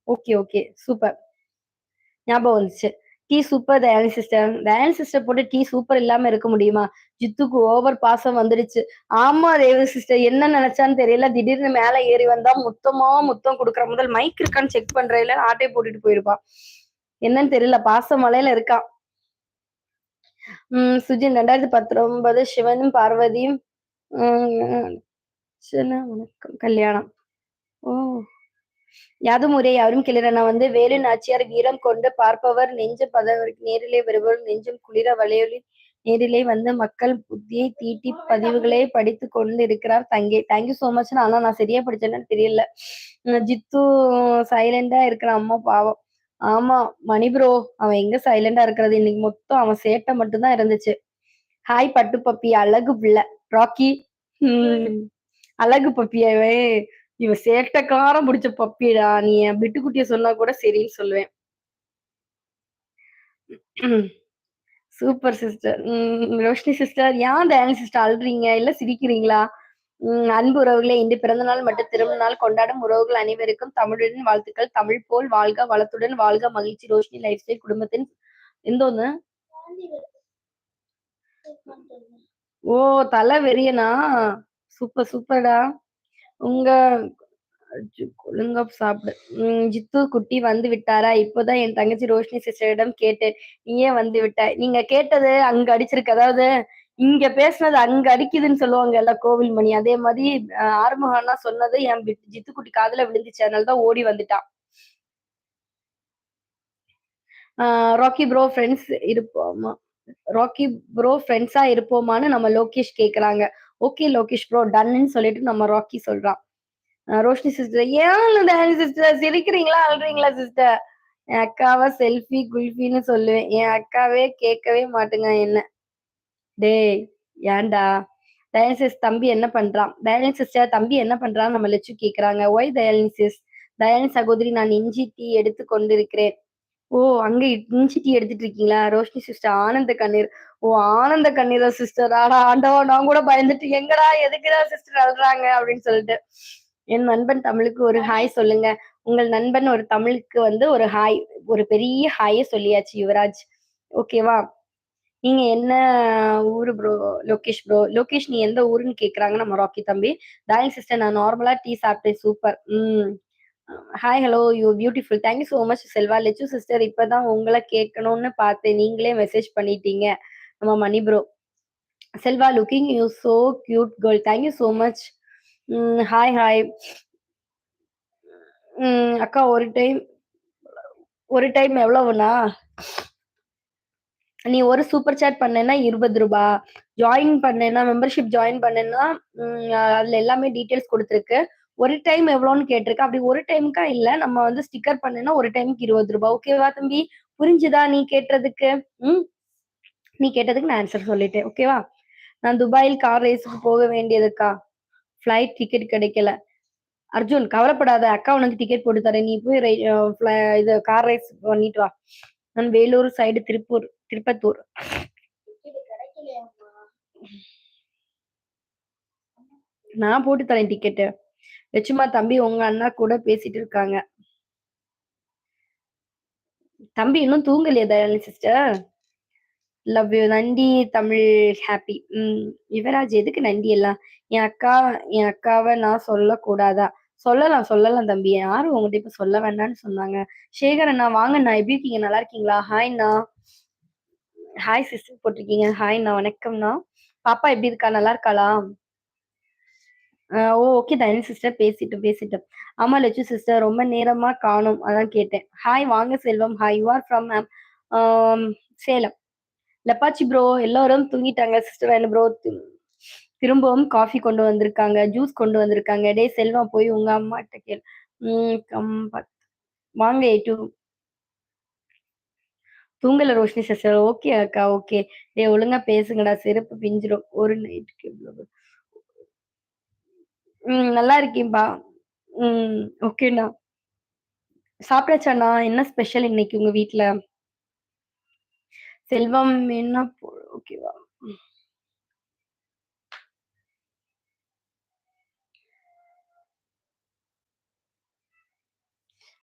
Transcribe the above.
Okay, okay. Super. ஞாபகம் வந்துச்சு. Tea super Dhayani sister. Dhayani sister போட்டு டீ சூப்பர் இல்லாம இருக்க முடியுமா? ஜித்துக்கு ஓவர் பாசம் வந்துடுச்சு. ஆமா ரேவதி சிஸ்டர். என்ன நெனச்சான்னு தெரியல. திடீர்னு மேல ஏறி வந்தா முத்தமா முத்தம் குடுக்குறான். முதல் மைக் இருக்கான்னு செக் பண்றேன்ல ஆட்டைய போட்டுட்டு போயிருப்பான். என்னன்னு தெரியல. பாச மழையில இருக்கான். சுஜின் 2019 சிவனும் பார்வதியும் ம் சின்ன வணக்கம் கல்யாணம். ஓ! யாதும் ஊரே யாவரும் கேளீர் நான் வந்து வேலு நாச்சியார் வீரம் கொண்டு பார்ப்பவர் நெஞ்சம் பதவருக்கு நேரிலே வருபவர் நெஞ்சம் குளிர வளையொலி நேரிலே வந்து மக்கள் புத்தியை தீட்டி பதிவுகளை படித்துக் கொண்டிருக்கிறார் தங்கை. Thank you so much. ஆனா நான் சரியா படிச்சேன்னு தெரியல. ஜித்து சைலண்டா இருக்கிற அம்மா பாவம். ஆமா மணி ப்ரோ அவன் எங்க சைலண்டா இருக்கிறது இன்னைக்கு மொத்தம் அவன் சேட்டை மட்டும் தான் இருந்துச்சு. ஹாய் பட்டு பப்பி அழகு பிள்ளை ராக்கி. அழகு பப்பியாவே இவ சேட்டைக்காரன் புடிச்ச பப்பிடா. நீ என் பிட்டுக்குட்டிய சொன்னா கூட சரின்னு சொல்லுவேன். Super sister. ரோஷினி சிஸ்டர் ஏன் தயானி சிஸ்டர் அழுறீங்க? இல்ல சிரிக்கிறீங்களா? அன்பு உறவுகளே இன்று பிறந்தநாள் மற்றும் திருமண நாள் கொண்டாடும் உறவுகள் அனைவருக்கும் தமிழுடன் வாழ்த்துக்கள். தமிழ் போல் வாழ்க வளத்துடன் வாழ்க மகிழ்ச்சி. ரோஷினி லைஃப் ஸ்டைல் குடும்பத்தின் எந்த ஒண்ணு? ஓ! தல வெறியனா? சூப்பர் சூப்பர்டா. உங்க ஒழுங்கா சாப்பிடு. ஜித்து குட்டி வந்து விட்டாரா? இப்போதான் என் தங்கச்சி ரோஷினி சிஸ்டரிடம் கேட்டேன். நீ ஏன் வந்து விட்டாய்? நீங்க கேட்டது அங்க அடிச்சிருக்கு. அதாவது இங்க பேசுனது அங்க அடிக்குதுன்னு சொல்லுவாங்கல்ல கோவில் மணி. அதே மாதிரி ஆறுமுக அண்ணா சொன்னது என் ஜித்து குட்டி காதுல விழுந்துச்சு. அதனால தான் ஓடி வந்துட்டான். ராக்கி ப்ரோ ஃப்ரெண்ட்ஸ் இருப்போமா? ராக்கி ப்ரோ ஃப்ரெண்ட்ஸா இருப்போமான்னு நம்ம லோகேஷ் கேக்குறாங்க. ஓகே லோகேஷ் ப்ரோ டன்ன்னு சொல்லிட்டு நம்ம ராக்கி சொல்றான். ரோஷினி சிஸ்டர் ஏன் தயானி சிஸ்டர் சிரிக்கிறீங்களா அழுறீங்களா சிஸ்டர்? என் அக்காவை செல்ஃபி குல்ஃபின்னு சொல்லுவேன். என் அக்காவே கேட்கவே மாட்டுங்க என்ன. டேய் ஏன்டா டயாலிசிஸ் தம்பி என்ன பண்றான்? டயாலிசிஸ் சிஸ்டர் தம்பி என்ன பண்றான்னு நம்ம லட்சு கேக்குறாங்க. Y dialysis? டயாலி சகோதரி நான் இஞ்சி டீ எடுத்து கொண்டிருக்கிறேன். ஓ! அங்க இஞ்சி டீ எடுத்துட்டு இருக்கீங்களா? ரோஷினி சிஸ்டர் ஆனந்த கண்ணீர். ஓ! ஆனந்த கண்ணீரா சிஸ்டர்? ஆனா ஆண்டவா நான் கூட பயந்துட்டு எங்கடா எதுக்குடா சிஸ்டர் அழுறாங்க அப்படின்னு சொல்லிட்டு. என் நண்பன் தமிழுக்கு ஒரு ஹாய் சொல்லுங்க. உங்கள் நண்பன் ஒரு தமிழுக்கு வந்து ஒரு ஹாய் ஒரு பெரிய ஹாயே சொல்லியாச்சு யுவராஜ். ஓகேவா? நீங்க என்ன ஊரு ப்ரோ? லோகேஷ் ப்ரோ. லோகேஷ் நீ எந்த ஊருன்னு கேட்குறாங்க நம்ம ராக்கி தம்பி. டார்லிங் சிஸ்டர் நான் நார்மலா டீ சாப்பிட்டேன். Super. Hi, hello you beautiful. Thank you so much Selva. Lechu sister இப்பதான் உங்கள கேட்கணும்னு பார்த்தேன். நீங்களே மெசேஜ் பண்ணிட்டீங்க. நம்ம Mani bro. Selva looking you so cute girl. Thank you so much. Hi, hi. அக்கா ஒரு டைம் எவ்வளவுனா? நீ ஒரு சூப்பர் சாட் பண்ணேன்னா ரூ. 20. ஜாயின் பண்ணேன்னா மெம்பர்ஷிப் ஜாயின் பண்ணேன்னா, அதுல எல்லாமே டீட்டெயில்ஸ் குடுத்துருக்கு. ஒரு டைம் எவ்வளோன்னு கேட்டிருக்கு. அப்படி ஒரு டைம்க்கா இல்ல. நம்ம வந்து ஸ்டிக்கர் பண்ணேன்னா ஒரு டைமுக்கு ரூ. 20. ஓகேவா தம்பி? புரிஞ்சுதா நீ கேட்டதுக்கு? ம். நீ கேட்டதுக்கு நான் ஆன்சர் சொல்லிட்டேன். ஓகேவா? நான் துபாயில் கார் ரேஸுக்கு போக வேண்டியதுக்கா. ஃப்ளைட் டிக்கெட் கிடைக்கல. அர்ஜுன் கவலைப்படாத. அக்கா உனக்கு டிக்கெட் போட்டு தரேன். நீ போய் இது கார் ரேஸ் பண்ணிட்டு வா. நான் வேலூர் சைடு திருப்பத்தூர். நான் போட்டு தரேன் டிக்கெட்டு. லட்சுமா தம்பி உங்க அண்ணா கூட பேசிட்டு இருக்காங்க. தம்பி இன்னும் தூங்கலையா தயாலினி சிஸ்டர்? Love you. நன்றி தமிழ் ஹாப்பி. யுவராஜ் எதுக்கு நன்றி எல்லாம்? என் அக்காவ நான் சொல்லக்கூடாதா? சொல்லலாம் தம்பி. யாரும் உங்ககிட்ட இப்ப சொல்ல வேண்டாம்னு சொன்னாங்க. சேகர் அண்ணா வாங்க அண்ணா. எப்படி இருக்கீங்க? நல்லா இருக்கீங்களா? ஹாய் அண்ணா. ஹாய் சிஸ்டர் போட்டிருக்கீங்க. ஹாய் அண்ணா. வணக்கம்ண்ணா. பாப்பா எப்படி இருக்கா? நல்லா இருக்காளா? ஓகே தயானி சிஸ்டர் பேசிட்டோம். ஆமா லட்சு சிஸ்டர் ரொம்ப நேரமா காணோம். அதான் கேட்டேன். ஹாய் வாங்க Selvam. Hi you are from Salem. லப்பாச்சி ப்ரோ எல்லாரும் தூங்கிட்டாங்க. சிஸ்டர் வேணும் ப்ரோ திரும்பவும் காஃபி கொண்டு வந்திருக்காங்க. ஜூஸ் கொண்டு வந்திருக்காங்க. டேய் செல்வம் போய் உங்க அம்மாட்ட கேள். வாங்க ஏட்டு தூங்கல ரோஷினி சிஸ்டர். ஓகே அக்கா ஓகே. டேய் ஒழுங்கா பேசுங்கடா. செருப்பு பிஞ்சிரும். ஒரு நைட்டுக்கு எவ்வளவு? நல்லா இருக்கேன்பா. ஓகேண்ணா. சாப்பிட்டாச்சாண்ணா? என்ன ஸ்பெஷல் இன்னைக்கு உங்க வீட்ல? செல்வம் என்ன ஓகேவா?